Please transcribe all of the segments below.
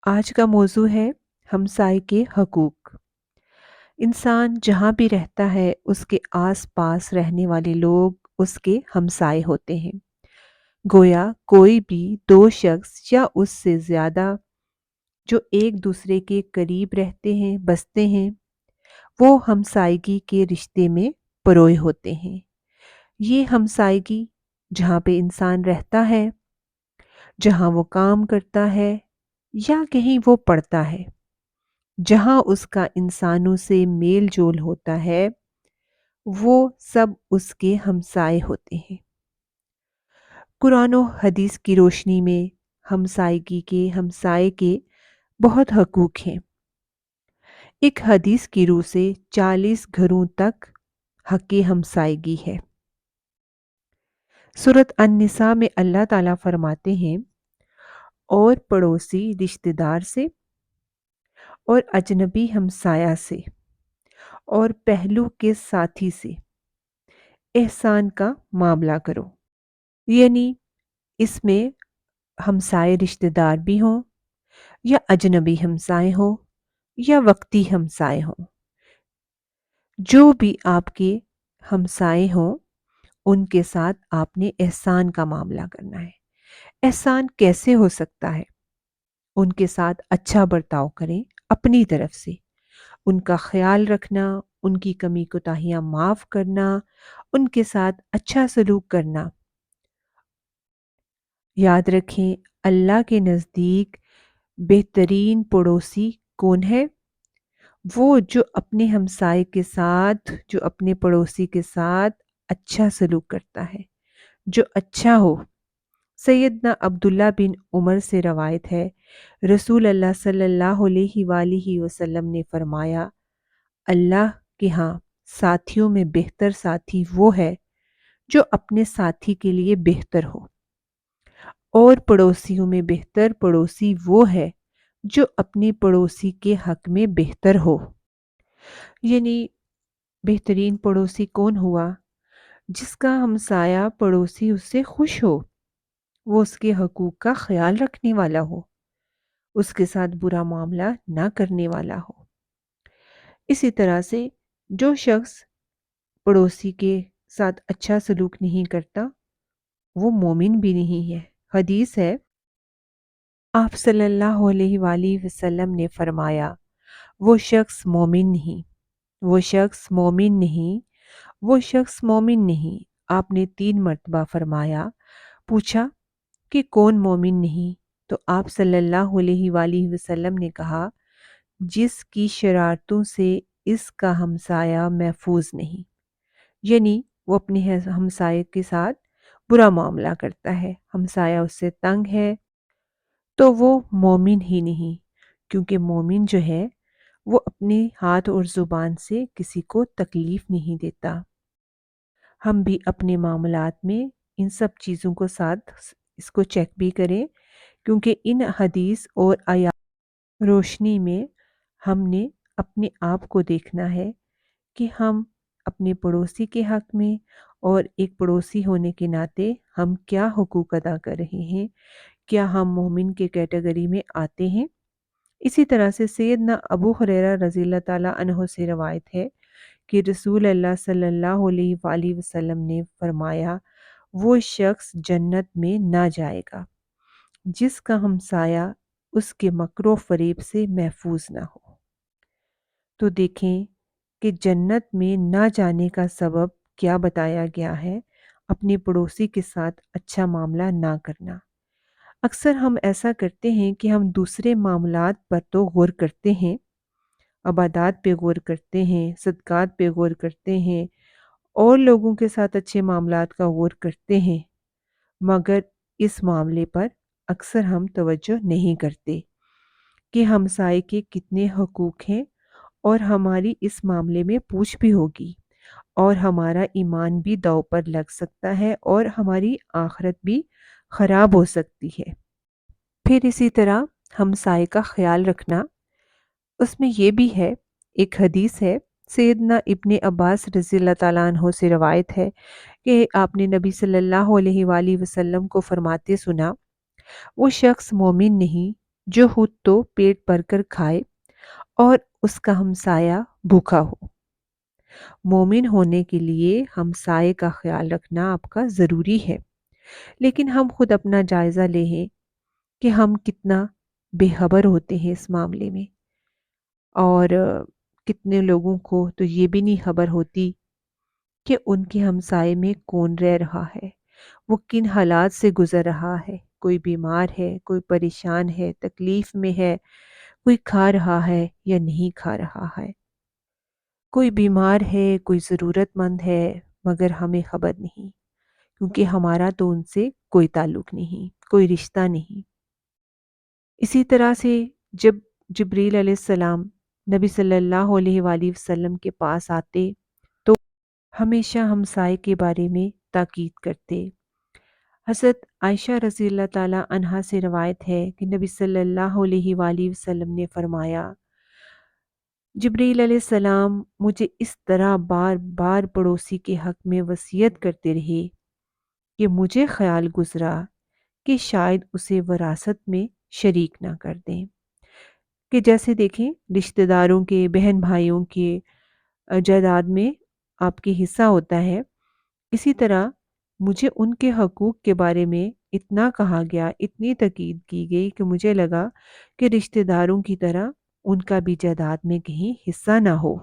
آج کا موضوع ہے ہمسائے کے حقوق۔ انسان جہاں بھی رہتا ہے اس کے آس پاس رہنے والے لوگ اس کے ہمسائے ہوتے ہیں۔ گویا کوئی بھی دو شخص یا اس سے زیادہ جو ایک دوسرے کے قریب رہتے ہیں بستے ہیں وہ ہمسائیگی کے رشتے میں پروئے ہوتے ہیں۔ یہ ہمسائیگی جہاں پہ انسان رہتا ہے، جہاں وہ کام کرتا ہے یا کہیں وہ پڑھتا ہے، جہاں اس کا انسانوں سے میل جول ہوتا ہے، وہ سب اس کے ہمسائے ہوتے ہیں۔ قرآن و حدیث کی روشنی میں ہمسائے کے بہت حقوق ہیں۔ ایک حدیث کی روح سے 40 گھروں تک حق ہمسائیگی ہے۔ سورۃ النساء میں اللہ تعالیٰ فرماتے ہیں، اور پڑوسی رشتہ دار سے اور اجنبی ہمسایہ سے اور پہلو کے ساتھی سے احسان کا معاملہ کرو۔ یعنی اس میں ہمسائے رشتہ دار بھی ہوں یا اجنبی ہمسائے ہوں یا وقتی ہمسائے ہوں، جو بھی آپ کے ہمسائے ہوں ان کے ساتھ آپ نے احسان کا معاملہ کرنا ہے۔ احسان کیسے ہو سکتا ہے؟ ان کے ساتھ اچھا برتاؤ کریں اپنی طرف سے، ان کا خیال رکھنا، ان کی کمی کوتاہیاں معاف کرنا، ان کے ساتھ اچھا سلوک کرنا۔ یاد رکھیں، اللہ کے نزدیک بہترین پڑوسی کون ہے؟ وہ جو اپنے ہمسائے کے ساتھ، جو اپنے پڑوسی کے ساتھ اچھا سلوک کرتا ہے، جو اچھا ہو۔ سیدنا عبداللہ بن عمر سے روایت ہے، رسول اللہ صلی اللہ علیہ وآلہ وسلم نے فرمایا، اللہ کے ہاں ساتھیوں میں بہتر ساتھی وہ ہے جو اپنے ساتھی کے لیے بہتر ہو، اور پڑوسیوں میں بہتر پڑوسی وہ ہے جو اپنی پڑوسی کے حق میں بہتر ہو۔ یعنی بہترین پڑوسی کون ہوا؟ جس کا ہمسایہ پڑوسی اس سے خوش ہو، وہ اس کے حقوق کا خیال رکھنے والا ہو، اس کے ساتھ برا معاملہ نہ کرنے والا ہو۔ اسی طرح سے جو شخص پڑوسی کے ساتھ اچھا سلوک نہیں کرتا وہ مومن بھی نہیں ہے۔ حدیث ہے، آپ صلی اللہ علیہ وآلہ وسلم نے فرمایا، وہ شخص مومن نہیں، وہ شخص مومن نہیں، وہ شخص مومن نہیں۔ آپ نے 3 مرتبہ فرمایا۔ پوچھا کہ کون مومن نہیں؟ تو آپ صلی اللہ علیہ وآلہ وسلم نے کہا، جس کی شرارتوں سے اس کا ہمسایہ محفوظ نہیں۔ یعنی وہ اپنے ہمسائے کے ساتھ برا معاملہ کرتا ہے، ہمسایہ اس سے تنگ ہے تو وہ مومن ہی نہیں، کیونکہ مومن جو ہے وہ اپنے ہاتھ اور زبان سے کسی کو تکلیف نہیں دیتا۔ ہم بھی اپنے معاملات میں ان سب چیزوں کو ساتھ اس کو چیک بھی کریں، کیونکہ ان حدیث اور آیات روشنی میں ہم نے اپنے آپ کو دیکھنا ہے کہ ہم اپنے پڑوسی کے حق میں اور ایک پڑوسی ہونے کے ناطے ہم کیا حقوق ادا کر رہے ہیں، کیا ہم مومن کے کیٹیگری میں آتے ہیں۔ اسی طرح سے سیدنا ابو ہریرہ رضی اللہ تعالیٰ عنہ سے روایت ہے کہ رسول اللہ صلی اللہ علیہ وآلہ وسلم نے فرمایا، وہ شخص جنت میں نہ جائے گا جس کا ہمسایہ اس کے مکر و فریب سے محفوظ نہ ہو۔ تو دیکھیں کہ جنت میں نہ جانے کا سبب کیا بتایا گیا ہے، اپنے پڑوسی کے ساتھ اچھا معاملہ نہ کرنا۔ اکثر ہم ایسا کرتے ہیں کہ ہم دوسرے معاملات پر تو غور کرتے ہیں، عبادات پہ غور کرتے ہیں، صدقات پہ غور کرتے ہیں، اور لوگوں کے ساتھ اچھے معاملات کا غور کرتے ہیں، مگر اس معاملے پر اکثر ہم توجہ نہیں کرتے کہ ہمسائے کے کتنے حقوق ہیں، اور ہماری اس معاملے میں پوچھ بھی ہوگی، اور ہمارا ایمان بھی داؤ پر لگ سکتا ہے، اور ہماری آخرت بھی خراب ہو سکتی ہے۔ پھر اسی طرح ہمسائے کا خیال رکھنا، اس میں یہ بھی ہے، ایک حدیث ہے، سیدنا ابن عباس رضی اللہ تعالیٰ عنہ سے روایت ہے کہ آپ نے نبی صلی اللہ علیہ وآلہ وسلم کو فرماتے سنا، وہ شخص مومن نہیں जो खुद तो पेट भर कर खाए और उसका हमसाया भूखा हो। मोमिन होने के लिए हमसाये का ख्याल रखना आपका ज़रूरी है, लेकिन हम खुद अपना जायज़ा लें कि हम कितना बेखबर होते हैं इस मामले में। और कितने लोगों को तो ये भी नहीं खबर होती कि उनके हमसाये में कौन रह रहा है, वो किन हालात से गुज़र रहा है। कोई बीमार है, कोई परेशान है, तकलीफ़ में है, कोई खा रहा है या नहीं खा रहा है। कोई बीमार है, कोई ज़रूरतमंद है, मगर हमें खबर नहीं, क्योंकि हमारा तो उनसे कोई ताल्लुक़ नहीं, कोई रिश्ता नहीं। इसी तरह से जब जिब्रील अलैहिस्सलाम नबी सल्लल्लाहु अलैहि वसल्लम के पास आते तो हमेशा हमसाये के बारे में ताकीद करते। हज़रत आयशा रज़ी अल्लाह ताला अन्हा से रवायत है कि नबी सल्लल्लाहु अलैहि वसल्लम ने फरमाया, जिब्रील अलैहिस्सलाम मुझे इस तरह बार बार पड़ोसी के हक़ में वसीयत करते रहे कि मुझे ख़याल गुज़रा कि शायद उसे विरासत में शरीक ना कर दें। कि जैसे देखें रिश्तेदारों के, बहन भाइयों के जायदाद में आपके हिस्सा होता है, इसी तरह मुझे उनके हकूक़ के बारे में इतना कहा गया, इतनी ताकीद की गई कि मुझे लगा कि रिश्तेदारों की तरह उनका भी जायदाद में कहीं हिस्सा ना हो।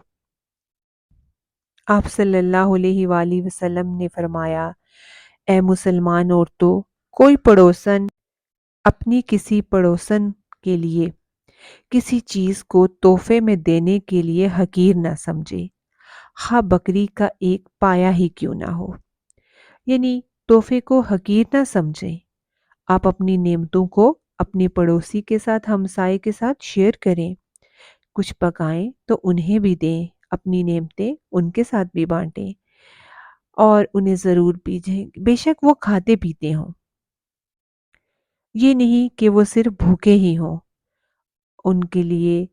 आप सल्लल्लाहु अलैहि वसल्लम ने फरमाया, ए मुसलमान औरतों, कोई पड़ोसन अपनी किसी पड़ोसन के लिए किसी चीज़ को तोहफे में देने के लिए हकीर ना समझे, हाँ बकरी का एक पाया ही क्यों ना हो। यानी तोहफे को हकीर ना समझें। आप अपनी नेमतों को अपने पड़ोसी के साथ, हमसाये के साथ शेयर करें। कुछ पकाएं तो उन्हें भी दें, अपनी नेमतें उनके साथ भी बांटें और उन्हें ज़रूर भेजें, बेशक वो खाते पीते हों। ये नहीं कि वो सिर्फ भूखे ही हों। उनके लिए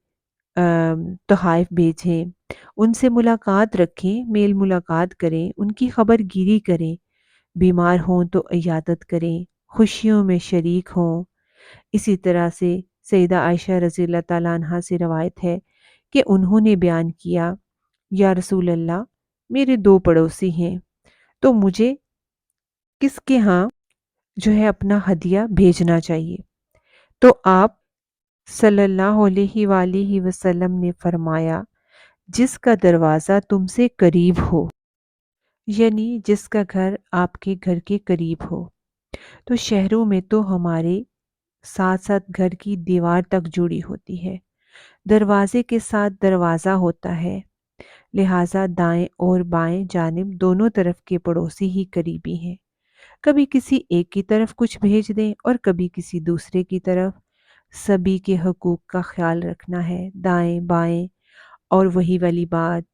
तोहफ़े भेजें, उनसे मुलाकात रखें, मेल मुलाकात करें, उनकी खबरगिरी करें, बीमार हों तो इयादत करें, खुशियों में शरीक हों। इसी तरह से सैयदा आयशा रज़ी अल्लाह ताला अन्हा से रवायत है कि उन्होंने बयान किया, या रसूल अल्लाह, मेरे 2 पड़ोसी हैं, तो मुझे किसके यहाँ जो है अपना हदिया भेजना चाहिए? तो आप सल्लल्लाहु अलैहि वसल्लम ने फरमाया, जिसका दरवाज़ा तुमसे करीब हो, यानी जिसका घर आपके घर के करीब हो। तो शहरों में तो हमारे साथ साथ घर की दीवार तक जुड़ी होती है, दरवाजे के साथ दरवाज़ा होता है, लिहाजा दाएं और बाएं जानिब दोनों तरफ के पड़ोसी ही करीबी हैं। कभी किसी एक की तरफ कुछ भेज दें और कभी किसी दूसरे की तरफ। सभी के हकूक़ का ख्याल रखना है, दाएं बाएं। और वही वाली बात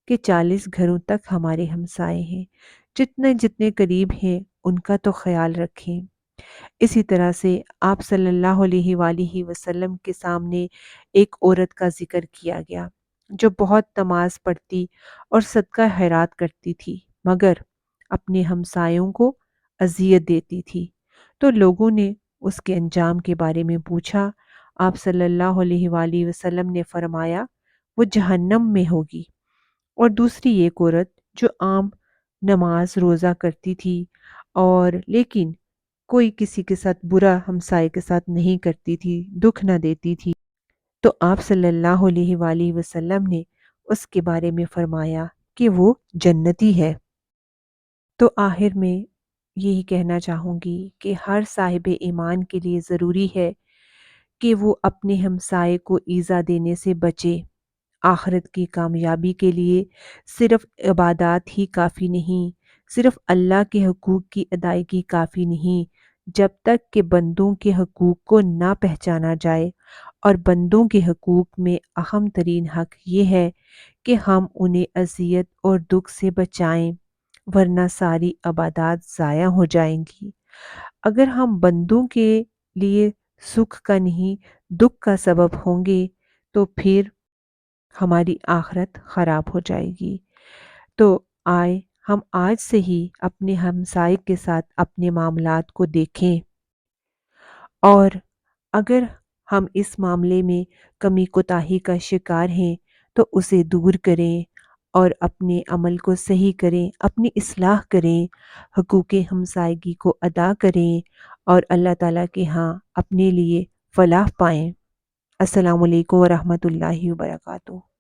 कि 40 घरों तक हमारे हमसाए हैं, जितने जितने करीब हैं उनका तो ख्याल रखें। इसी तरह से आप सल्लल्लाहु अलैहि वसल्लम के सामने एक औरत का ज़िक्र किया गया जो बहुत नमाज़ पढ़ती और सदका खैरात करती थी, मगर अपने हमसायों को अज़ियत देती थी। तो लोगों ने उसके अंजाम के बारे में पूछा। आप सल्लल्लाहु अलैहि वसल्लम ने फरमाया, वो जहन्नम में होगी। और दूसरी एक औरत जो आम नमाज रोज़ा करती थी और लेकिन कोई किसी के साथ बुरा हमसाये के साथ नहीं करती थी, दुख ना देती थी, तो आप सल्लल्लाहु अलैहि वसल्लम ने उसके बारे में फरमाया कि वो जन्नती है। तो आखिर में यही कहना चाहूँगी कि हर साहिब ईमान के लिए ज़रूरी है कि वो अपने हमसाये को ईज़ा देने से बचे। आखिरत की कामयाबी के लिए सिर्फ़ इबादत ही काफ़ी नहीं, सिर्फ़ अल्लाह के हकूक़ की अदायगी काफ़ी नहीं, जब तक कि बंदों के हकूक़ को ना पहचाना जाए। और बंदों के हकूक़ में अहम तरीन हक़ ये है कि हम उन्हें अज़ियत और दुख से बचाएं, वरना सारी इबादत ज़ाया हो जाएंगी। अगर हम बंदों के लिए सुख का नहीं दुख का सबब होंगे तो फिर हमारी आखिरत ख़राब हो जाएगी। तो आए हम आज से ही अपने हमसाये के साथ अपने मामलात को देखें, और अगर ہم اس معاملے میں کمی کوتاہی کا شکار ہیں تو اسے دور کریں اور اپنے عمل کو صحیح کریں، اپنی اصلاح کریں، حقوق ہمسائیگی کو ادا کریں اور اللہ تعالیٰ کے ہاں اپنے لیے فلاح پائیں۔ السلام علیکم ورحمۃ اللہ وبرکاتہ۔